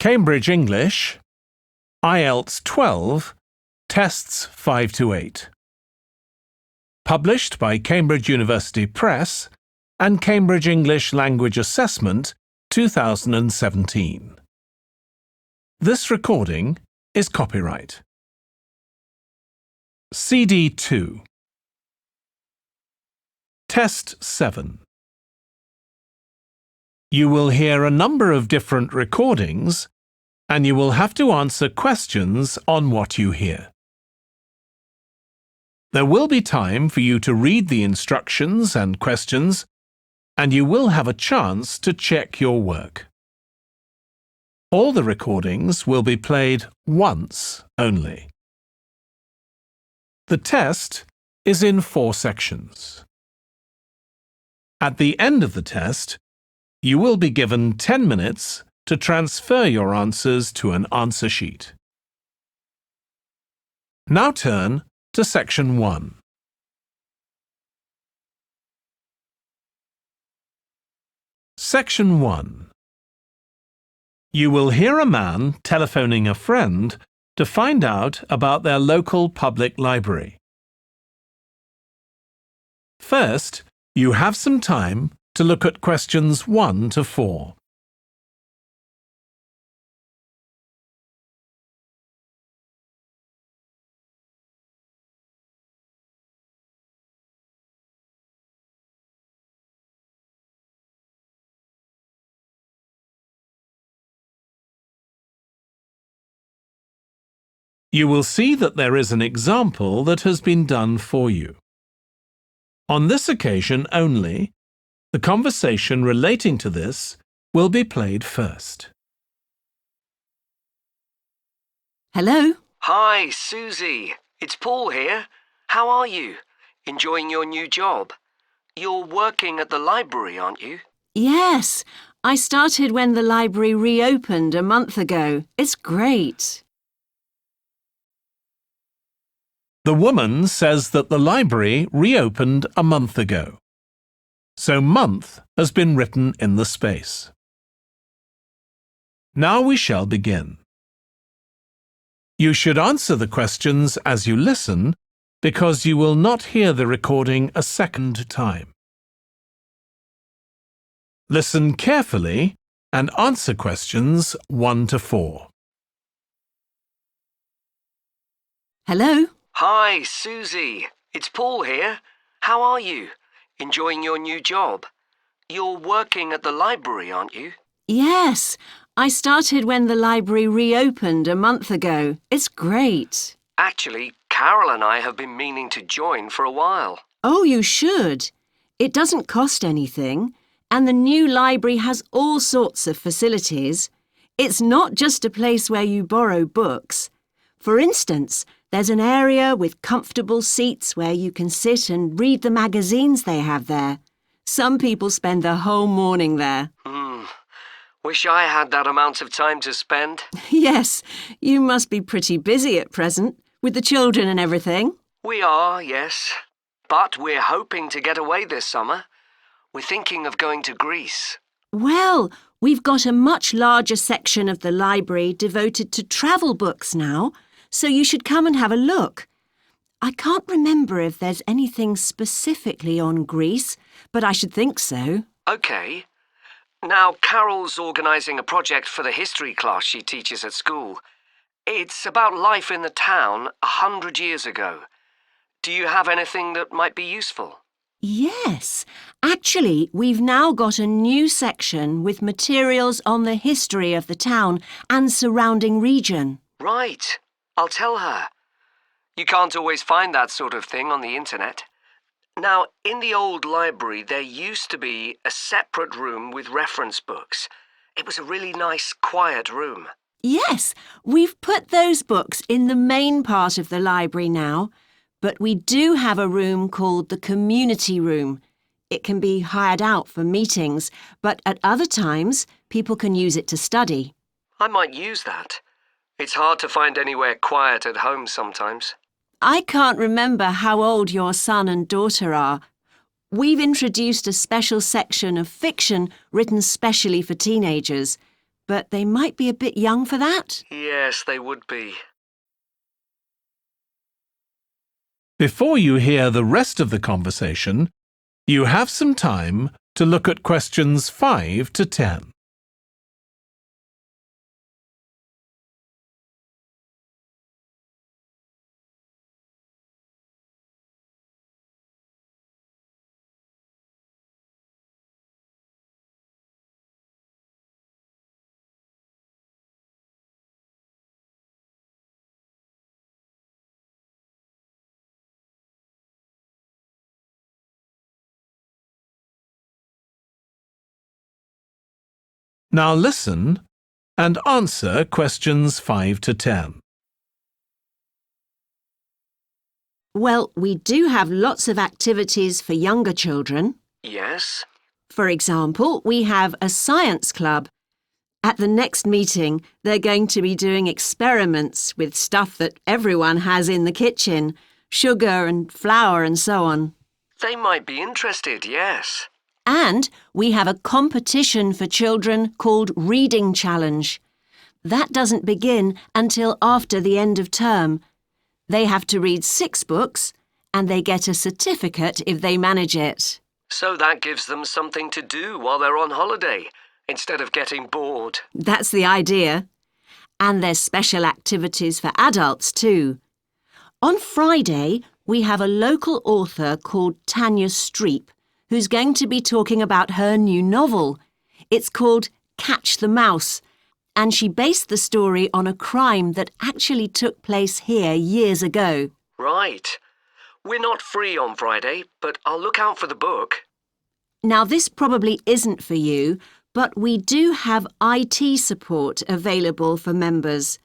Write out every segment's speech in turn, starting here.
Cambridge English, Ielts12, tests 5 to 8. Published by Cambridge University Press and Cambridge English Language Assessment 2017. This recording is copyright. CD 2. Test 7. You will hear a number of different recordings, and you will have to answer questions on what you hear. There will be time for you to read the instructions and questions, and you will have a chance to check your work. All the recordings will be played once only. The test is in 4 sections. At the end of the test, you will be given 10 minutes to transfer your answers to an answer sheet. Now turn to Section 1. Section 1. You will hear a man telephoning a friend to find out about their local public library. First, you have some time to look at questions 1 to 4. You will see that there is an example that has been done for you. On this occasion only, the conversation relating to this will be played first. Hello? Hi, Susie. It's Paul here. How are you? Enjoying your new job? You're working at the library, aren't you? Yes, I started when the library reopened a month ago. It's great. The woman says that the library reopened a month ago. So month has been written in the space. Now we shall begin. You should answer the questions as you listen because you will not hear the recording a second time. Listen carefully and answer questions 1 to 4. Hello? Hi, Susie. It's Paul here. How are you? Enjoying your new job? You're working at the library, aren't you? Yes, I started when the library reopened a month ago. It's great. Actually, Carol and I have been meaning to join for a while. Oh, you should. It doesn't cost anything, and the new library has all sorts of facilities. It's not just a place where you borrow books. For instance, there's an area with comfortable seats where you can sit and read the magazines they have there. Some people spend the whole morning there. Wish I had that amount of time to spend. Yes, you must be pretty busy at present, with the children and everything. We are, yes. But we're hoping to get away this summer. We're thinking of going to Greece. Well, we've got a much larger section of the library devoted to travel books now, so you should come and have a look. I can't remember if there's anything specifically on Greece, but I should think so. OK. Now, Carol's organising a project for the history class she teaches at school. It's about life in the town 100 years ago. Do you have anything that might be useful? Yes. Actually, we've now got a new section with materials on the history of the town and surrounding region. Right. I'll tell her. You can't always find that sort of thing on the internet. Now, in the old library, there used to be a separate room with reference books. It was a really nice, quiet room. Yes, we've put those books in the main part of the library now, but we do have a room called the community room. It can be hired out for meetings, but at other times, people can use it to study. I might use that. It's hard to find anywhere quiet at home sometimes. I can't remember how old your son and daughter are. We've introduced a special section of fiction written specially for teenagers. but they might be a bit young for that. Yes, they would be. Before you hear the rest of the conversation, you have some time to look at questions 5 to 10. Now listen and answer questions 5 to 10. Well, we do have lots of activities for younger children. Yes? For example, we have a science club. At the next meeting, they're going to be doing experiments with stuff that everyone has in the kitchen, sugar and flour and so on. They might be interested, yes. And we have a competition for children called Reading Challenge. That doesn't begin until after the end of term. They have to read 6 books and they get a certificate if they manage it. So that gives them something to do while they're on holiday, instead of getting bored. That's the idea. And there's special activities for adults too. On Friday, we have a local author called Tanya Streep who's going to be talking about her new novel. It's called Catch the Mouse, and she based the story on a crime that actually took place here years ago. Right. We're not free on Friday, but I'll look out for the book. Now, this probably isn't for you, but we do have IT support available for members.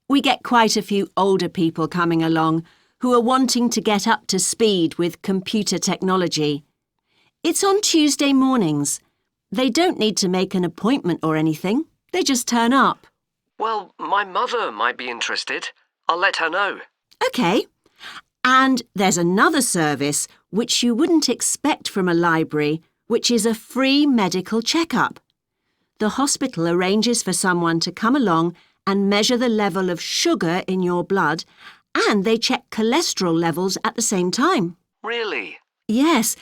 We get quite a few older people coming along who are wanting to get up to speed with computer technology. It's on Tuesday mornings. They don't need to make an appointment or anything. They just turn up. Well, my mother might be interested. I'll let her know. OK. And there's another service which you wouldn't expect from a library, which is a free medical checkup. The hospital arranges for someone to come along and measure the level of sugar in your blood, and they check cholesterol levels at the same time. Really? Yes,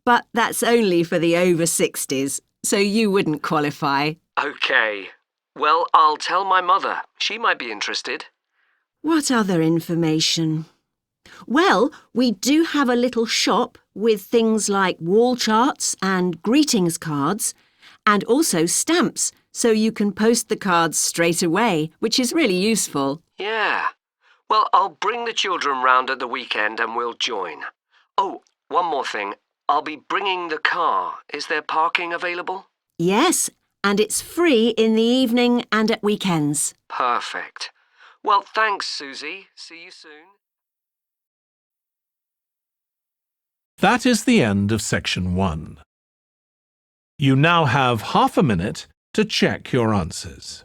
but that's only for the over 60s, so you wouldn't qualify. OK. Well, I'll tell my mother. She might be interested. What other information? Well, we do have a little shop with things like wall charts and greetings cards, and also stamps, so you can post the cards straight away, which is really useful. Yeah. Well, I'll bring the children round at the weekend and we'll join. Oh, one more thing. I'll be bringing the car. Is there parking available? Yes, and it's free in the evening and at weekends. Perfect. Well, thanks, Susie. See you soon. That is the end of section 1. You now have half a minute to check your answers.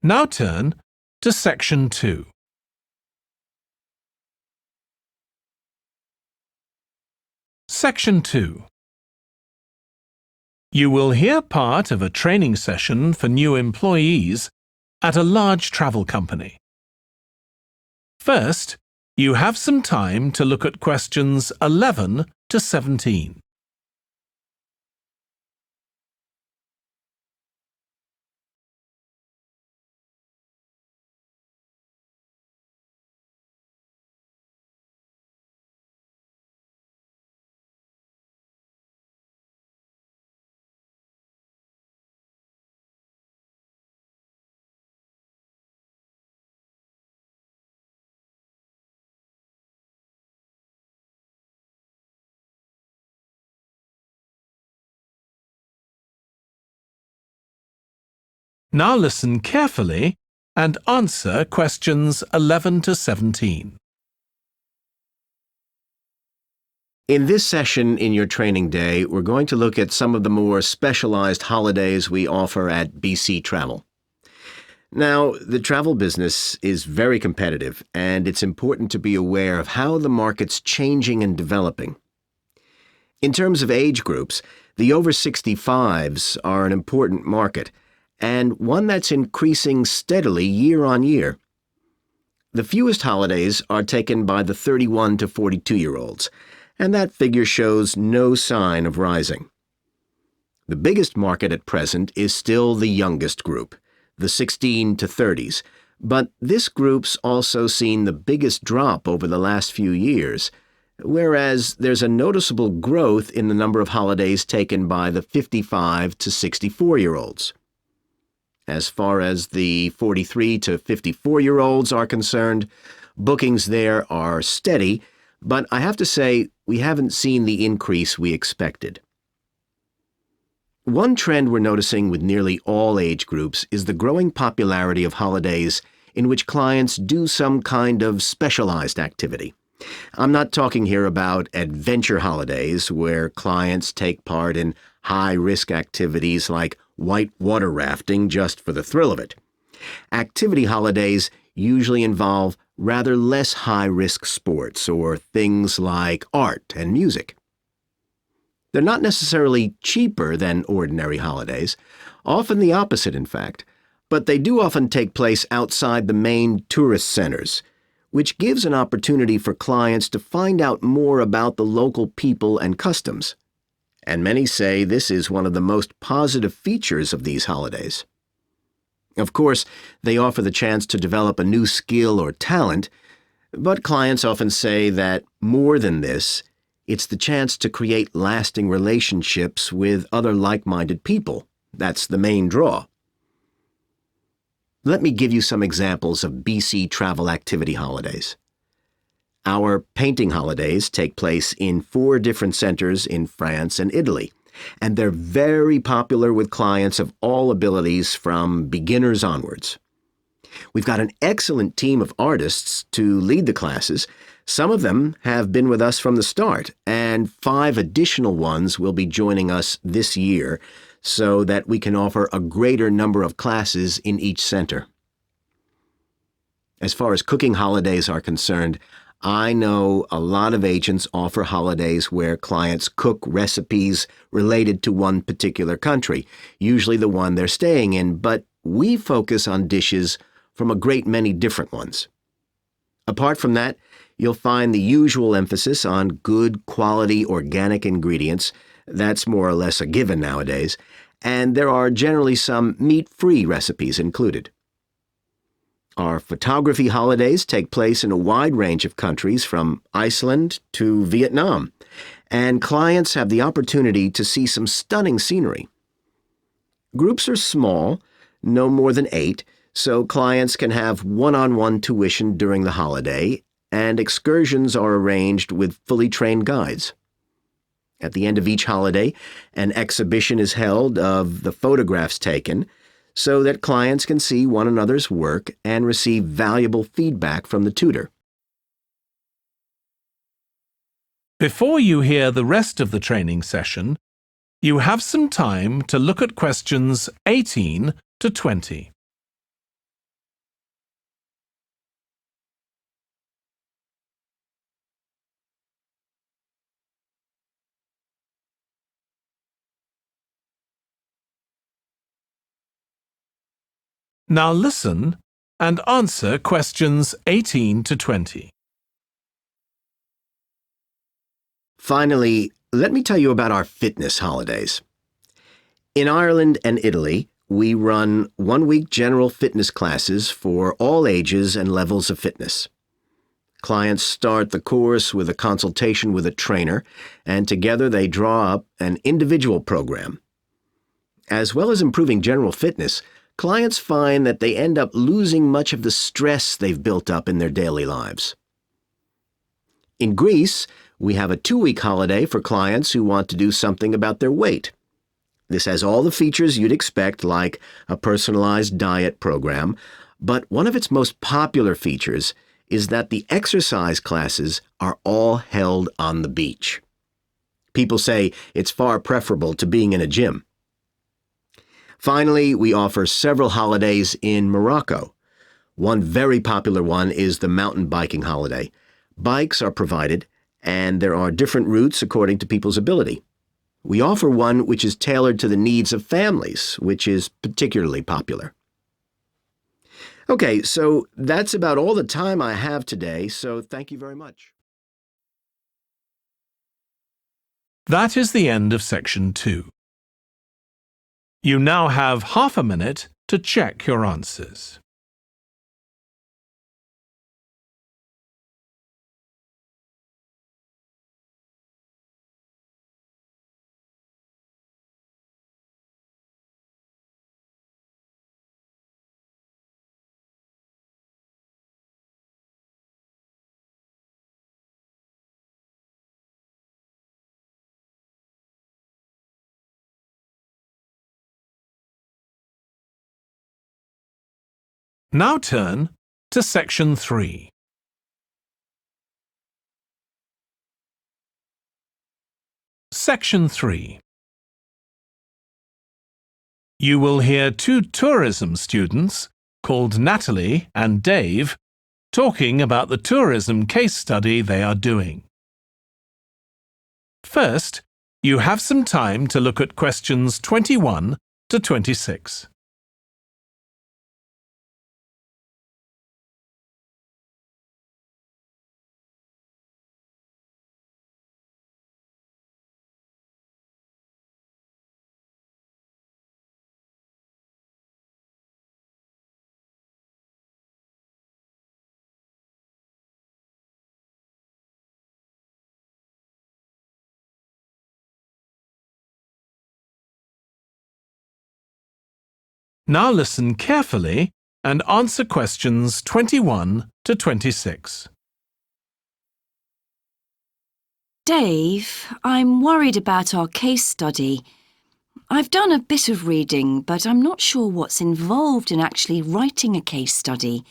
Now turn to section 2. Section 2. You will hear part of a training session for new employees at a large travel company. First, you have some time to look at questions 11 to 17. Now listen carefully and answer questions 11 to 17. In this session in your training day, we're going to look at some of the more specialized holidays we offer at BC Travel. Now, the travel business is very competitive, and it's important to be aware of how the market's changing and developing. In terms of age groups, the over 65s are an important market, and one that's increasing steadily year on year. The fewest holidays are taken by the 31 to 42-year-olds, and that figure shows no sign of rising. The biggest market at present is still the youngest group, the 16 to 30s, but this group's also seen the biggest drop over the last few years, whereas there's a noticeable growth in the number of holidays taken by the 55 to 64-year-olds. As far as the 43 to 54-year-olds are concerned, bookings there are steady, but I have to say we haven't seen the increase we expected. One trend we're noticing with nearly all age groups is the growing popularity of holidays in which clients do some kind of specialized activity. I'm not talking here about adventure holidays where clients take part in high-risk activities like whitewater rafting just for the thrill of it. Activity holidays usually involve rather less high-risk sports or things like art and music. They're not necessarily cheaper than ordinary holidays, often the opposite in fact, but they do often take place outside the main tourist centers, which gives an opportunity for clients to find out more about the local people and customs. And many say this is one of the most positive features of these holidays. Of course, they offer the chance to develop a new skill or talent, but clients often say that more than this, it's the chance to create lasting relationships with other like-minded people. That's the main draw. Let me give you some examples of BC travel activity holidays. Our painting holidays take place in 4 different centers in France and Italy, and they're very popular with clients of all abilities from beginners onwards. We've got an excellent team of artists to lead the classes. Some of them have been with us from the start, and 5 additional ones will be joining us this year so that we can offer a greater number of classes in each center. As far as cooking holidays are concerned, I know a lot of agents offer holidays where clients cook recipes related to one particular country, usually the one they're staying in, but we focus on dishes from a great many different ones. Apart from that, you'll find the usual emphasis on good quality organic ingredients. That's more or less a given nowadays, and there are generally some meat-free recipes included. Our photography holidays take place in a wide range of countries from Iceland to Vietnam, and clients have the opportunity to see some stunning scenery. Groups are small, no more than 8, so clients can have one-on-one tuition during the holiday, and excursions are arranged with fully trained guides. At the end of each holiday, an exhibition is held of the photographs taken so that clients can see one another's work and receive valuable feedback from the tutor. Before you hear the rest of the training session, you have some time to look at questions 18 to 20. Now listen and answer questions 18 to 20. Finally, let me tell you about our fitness holidays. In Ireland and Italy, we run one-week general fitness classes for all ages and levels of fitness. Clients start the course with a consultation with a trainer, and together they draw up an individual program. As well as improving general fitness, clients find that they end up losing much of the stress they've built up in their daily lives. In Greece, we have a 2-week holiday for clients who want to do something about their weight. This has all the features you'd expect, like a personalized diet program, but one of its most popular features is that the exercise classes are all held on the beach. People say it's far preferable to being in a gym. Finally, we offer several holidays in Morocco. One very popular one is the mountain biking holiday. Bikes are provided, and there are different routes according to people's ability. We offer one which is tailored to the needs of families, which is particularly popular. Okay, so that's about all the time I have today, so thank you very much. That is the end of section 2. You now have half a minute to check your answers. Now turn to section 3. Section 3. You will hear 2 tourism students called Natalie and Dave talking about the tourism case study they are doing. First, you have some time to look at questions 21 to 26. Now listen carefully and answer questions 21 to 26. Dave, I'm worried about our case study. I've done a bit of reading, but I'm not sure what's involved in actually writing a case study.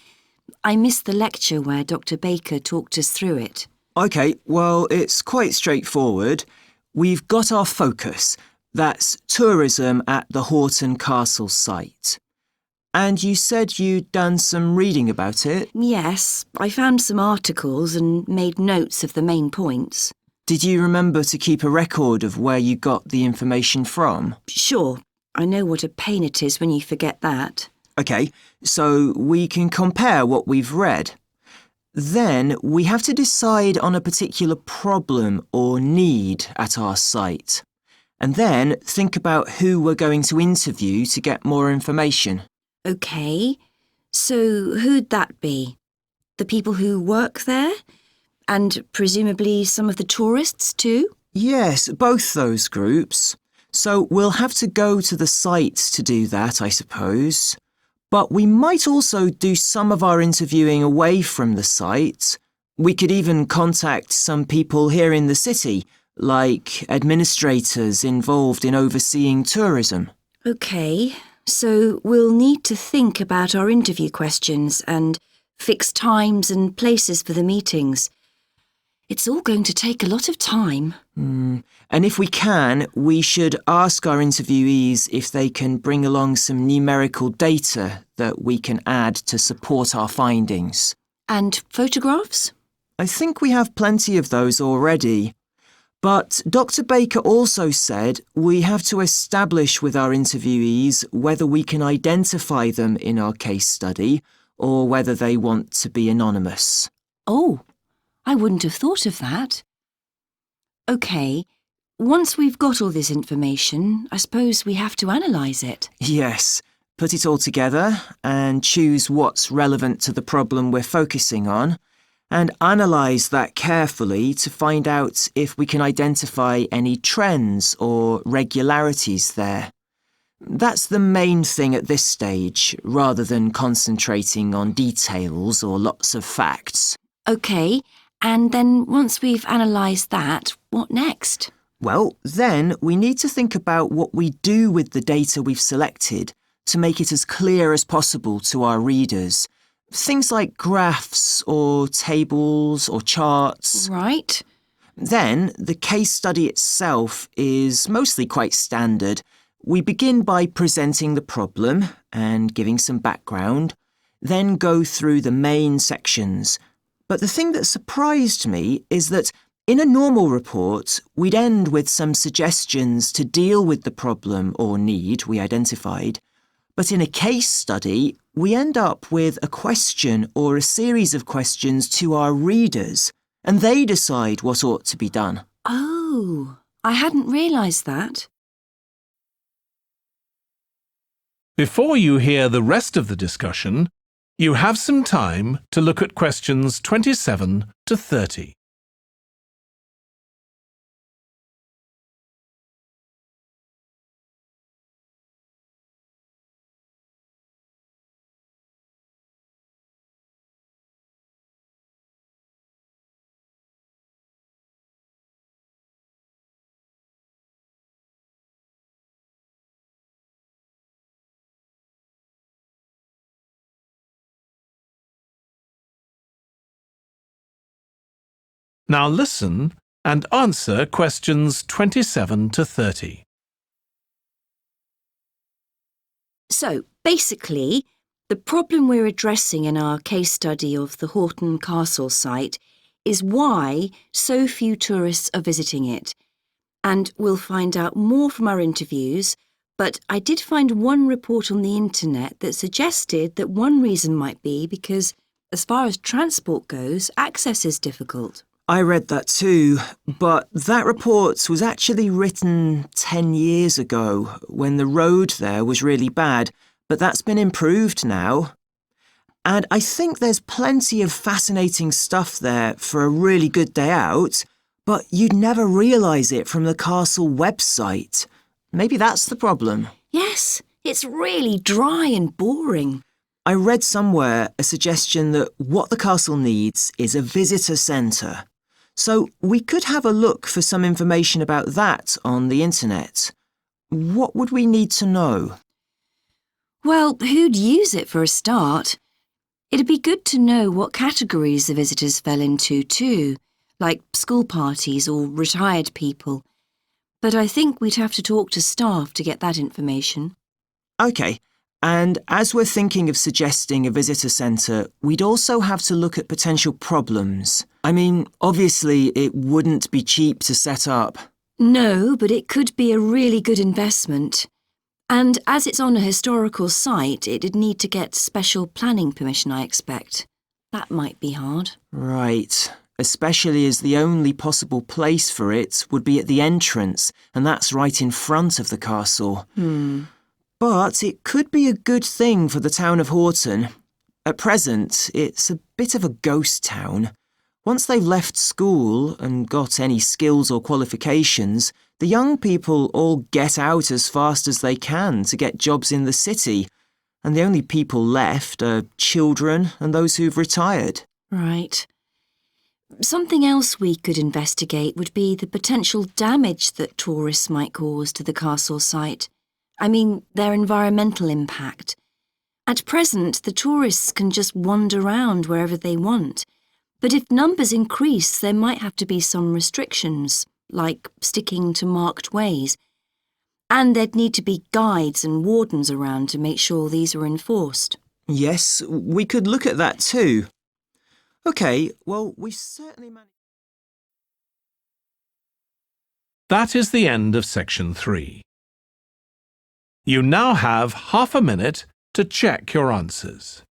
I missed the lecture where Dr. Baker talked us through it. OK, well, it's quite straightforward. We've got our focus. That's tourism at the Horton Castle site. And you said you'd done some reading about it? Yes, I found some articles and made notes of the main points. Did you remember to keep a record of where you got the information from? Sure, I know what a pain it is when you forget that. OK, so we can compare what we've read. Then we have to decide on a particular problem or need at our site. And then think about who we're going to interview to get more information. OK, so who'd that be? The people who work there? And presumably some of the tourists too? Yes, both those groups. So we'll have to go to the site to do that, I suppose. But we might also do some of our interviewing away from the site. We could even contact some people here in the city, like administrators involved in overseeing tourism. OK, so we'll need to think about our interview questions and fix times and places for the meetings. It's all going to take a lot of time. And if we can, we should ask our interviewees if they can bring along some numerical data that we can add to support our findings. And photographs? I think we have plenty of those already. But Dr. Baker also said we have to establish with our interviewees whether we can identify them in our case study or whether they want to be anonymous. Oh, I wouldn't have thought of that. OK, once we've got all this information, I suppose we have to analyse it. Yes, put it all together and choose what's relevant to the problem we're focusing on, and analyse that carefully to find out if we can identify any trends or regularities there. That's the main thing at this stage, rather than concentrating on details or lots of facts. OK, and then once we've analysed that, what next? Well, then we need to think about what we do with the data we've selected to make it as clear as possible to our readers. Things like graphs or tables or charts. Right. Then, the case study itself is mostly quite standard. We begin by presenting the problem and giving some background, then go through the main sections. But the thing that surprised me is that in a normal report, we'd end with some suggestions to deal with the problem or need we identified. But in a case study, we end up with a question or a series of questions to our readers, and they decide what ought to be done. Oh, I hadn't realised that. Before you hear the rest of the discussion, you have some time to look at questions 27 to 30. Now listen and answer questions 27 to 30. So, basically, the problem we're addressing in our case study of the Horton Castle site is why so few tourists are visiting it. And we'll find out more from our interviews, but I did find one report on the internet that suggested that one reason might be because, as far as transport goes, access is difficult. I read that too, but that report was actually written 10 years ago when the road there was really bad, but that's been improved now. And I think there's plenty of fascinating stuff there for a really good day out, but you'd never realise it from the castle website. Maybe that's the problem. Yes, it's really dry and boring. I read somewhere a suggestion that what the castle needs is a visitor centre. So we could have a look for some information about that on the internet. What would we need to know? Well, who'd use it for a start? It'd be good to know what categories the visitors fell into too, like school parties or retired people. But I think we'd have to talk to staff to get that information. OK, and as we're thinking of suggesting a visitor centre, we'd also have to look at potential problems. I mean, obviously it wouldn't be cheap to set up. No, but it could be a really good investment. And as it's on a historical site, it'd need to get special planning permission, I expect. That might be hard. Right, especially as the only possible place for it would be at the entrance, and that's right in front of the castle. But it could be a good thing for the town of Horton. At present, it's a bit of a ghost town. Once they've left school and got any skills or qualifications, the young people all get out as fast as they can to get jobs in the city, and the only people left are children and those who've retired. Right. Something else we could investigate would be the potential damage that tourists might cause to the castle site. I mean, their environmental impact. At present, the tourists can just wander around wherever they want. But if numbers increase, there might have to be some restrictions, like sticking to marked ways. And there'd need to be guides and wardens around to make sure these are enforced. Yes, we could look at that too. OK, well, we certainly managed. That is the end of section 3. You now have half a minute to check your answers.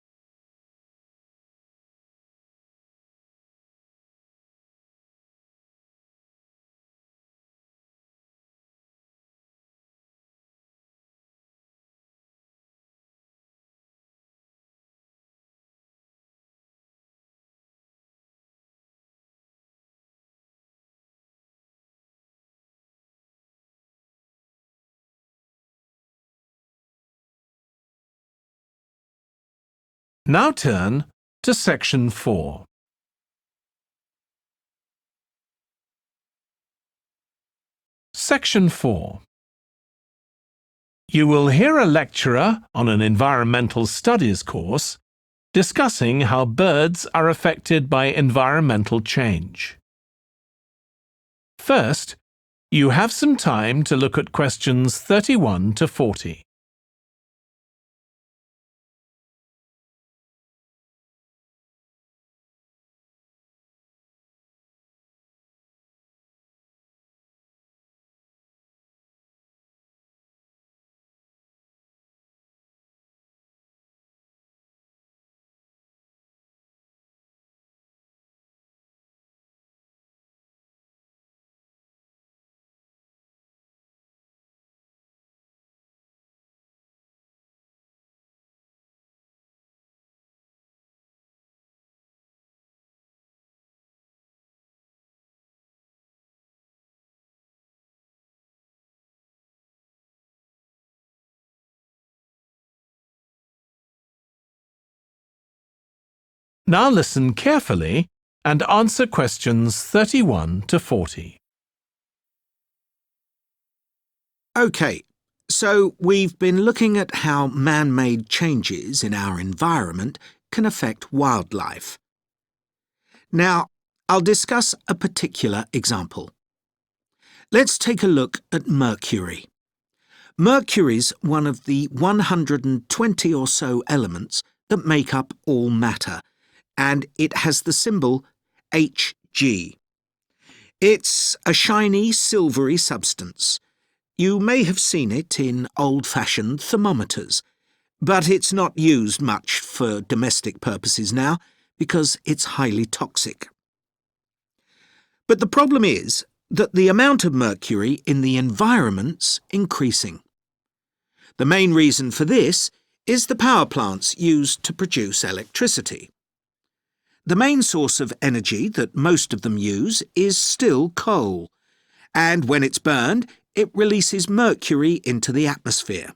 Now turn to section 4. Section 4. You will hear a lecturer on an environmental studies course discussing how birds are affected by environmental change. First, you have some time to look at questions 31 to 40. Now listen carefully and answer questions 31 to 40. OK, so we've been looking at how man-made changes in our environment can affect wildlife. Now, I'll discuss a particular example. Let's take a look at mercury. Mercury's one of the 120 or so elements that make up all matter, and it has the symbol Hg. It's a shiny, silvery substance. You may have seen it in old-fashioned thermometers, but it's not used much for domestic purposes now because it's highly toxic. But the problem is that the amount of mercury in the environment's increasing. The main reason for this is the power plants used to produce electricity. The main source of energy that most of them use is still coal, and when it's burned, it releases mercury into the atmosphere.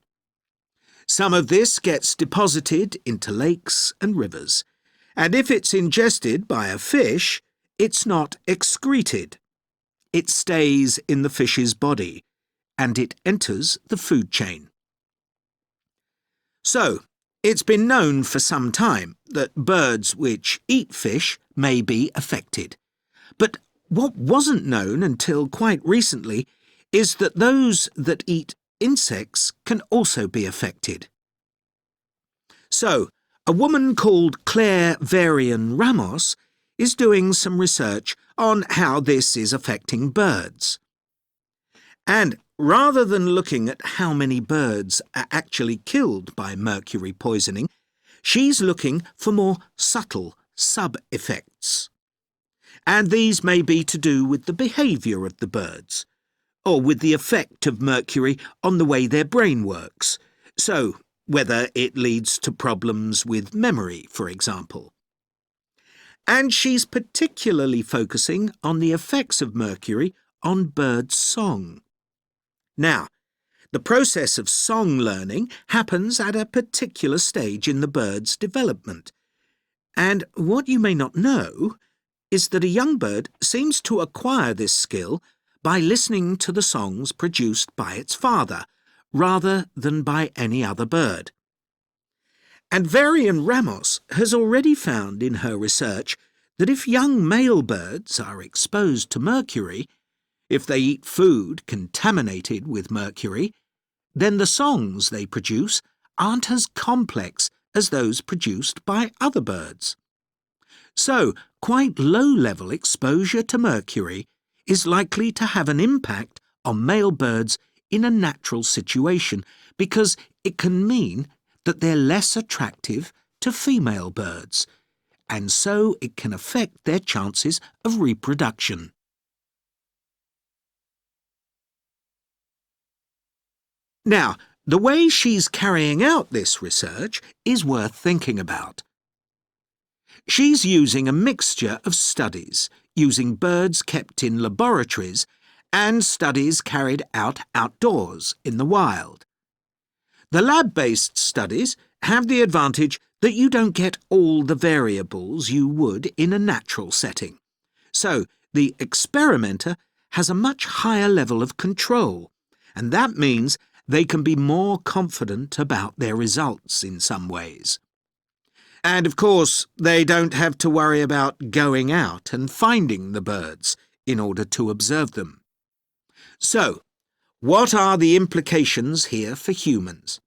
Some of this gets deposited into lakes and rivers, and if it's ingested by a fish, it's not excreted. It stays in the fish's body, and it enters the food chain. So, it's been known for some time that birds which eat fish may be affected. But what wasn't known until quite recently is that those that eat insects can also be affected. So, a woman called Claire Varian Ramos is doing some research on how this is affecting birds. And rather than looking at how many birds are actually killed by mercury poisoning, she's looking for more subtle sub-effects. And these may be to do with the behaviour of the birds, or with the effect of mercury on the way their brain works, so whether it leads to problems with memory, for example. And she's particularly focusing on the effects of mercury on bird song. Now, the process of song learning happens at a particular stage in the bird's development. And what you may not know is that a young bird seems to acquire this skill by listening to the songs produced by its father, rather than by any other bird. And Varian Ramos has already found in her research that if young male birds are exposed to mercury, if they eat food contaminated with mercury, then the songs they produce aren't as complex as those produced by other birds. So, quite low-level exposure to mercury is likely to have an impact on male birds in a natural situation because it can mean that they're less attractive to female birds, and so it can affect their chances of reproduction. Now, the way she's carrying out this research is worth thinking about. She's using a mixture of studies, using birds kept in laboratories and studies carried out outdoors in the wild. The lab-based studies have the advantage that you don't get all the variables you would in a natural setting. So, the experimenter has a much higher level of control, and that means they can be more confident about their results in some ways. And of course, they don't have to worry about going out and finding the birds in order to observe them. So, what are the implications here for humans?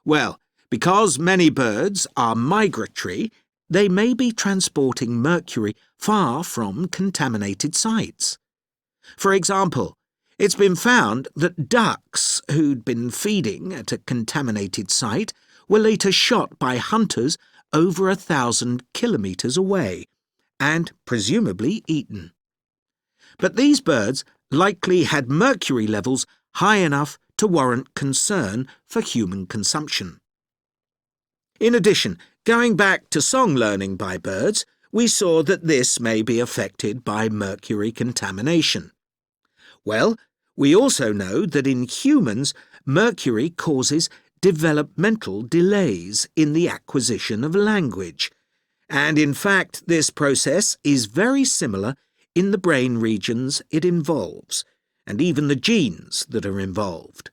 Well, because many birds are migratory, they may be transporting mercury far from contaminated sites. For example, it's been found that ducks who'd been feeding at a contaminated site were later shot by hunters over 1,000 kilometres away and presumably eaten. But these birds likely had mercury levels high enough to warrant concern for human consumption. In addition, going back to song learning by birds, we saw that this may be affected by mercury contamination. Well, we also know that in humans, mercury causes developmental delays in the acquisition of language, and in fact this process is very similar in the brain regions it involves, and even the genes that are involved.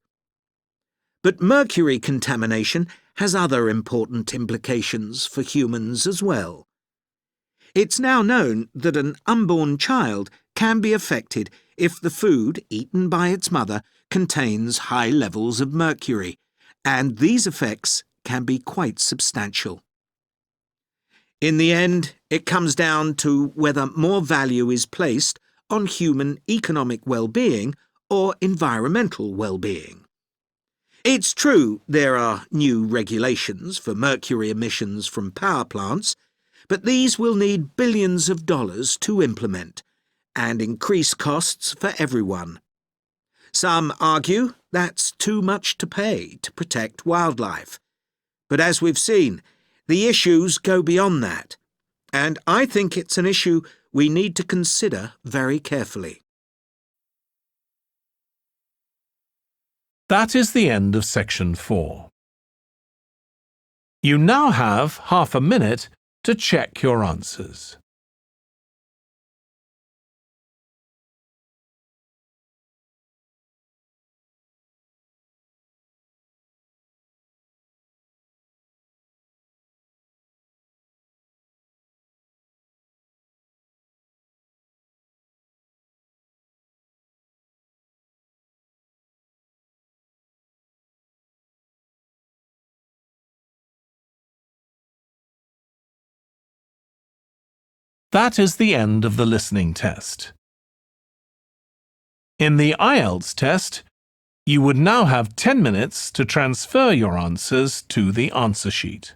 But mercury contamination has other important implications for humans as well. It's now known that an unborn child can be affected if the food eaten by its mother contains high levels of mercury, and these effects can be quite substantial. In the end, it comes down to whether more value is placed on human economic well-being or environmental well-being. It's true there are new regulations for mercury emissions from power plants, but these will need billions of dollars to implement and increase costs for everyone. Some argue that's too much to pay to protect wildlife. But as we've seen, the issues go beyond that, and I think it's an issue we need to consider very carefully. That is the end of section 4. You now have half a minute to check your answers. That is the end of the listening test. In the Ielts test, you would now have 10 minutes to transfer your answers to the answer sheet.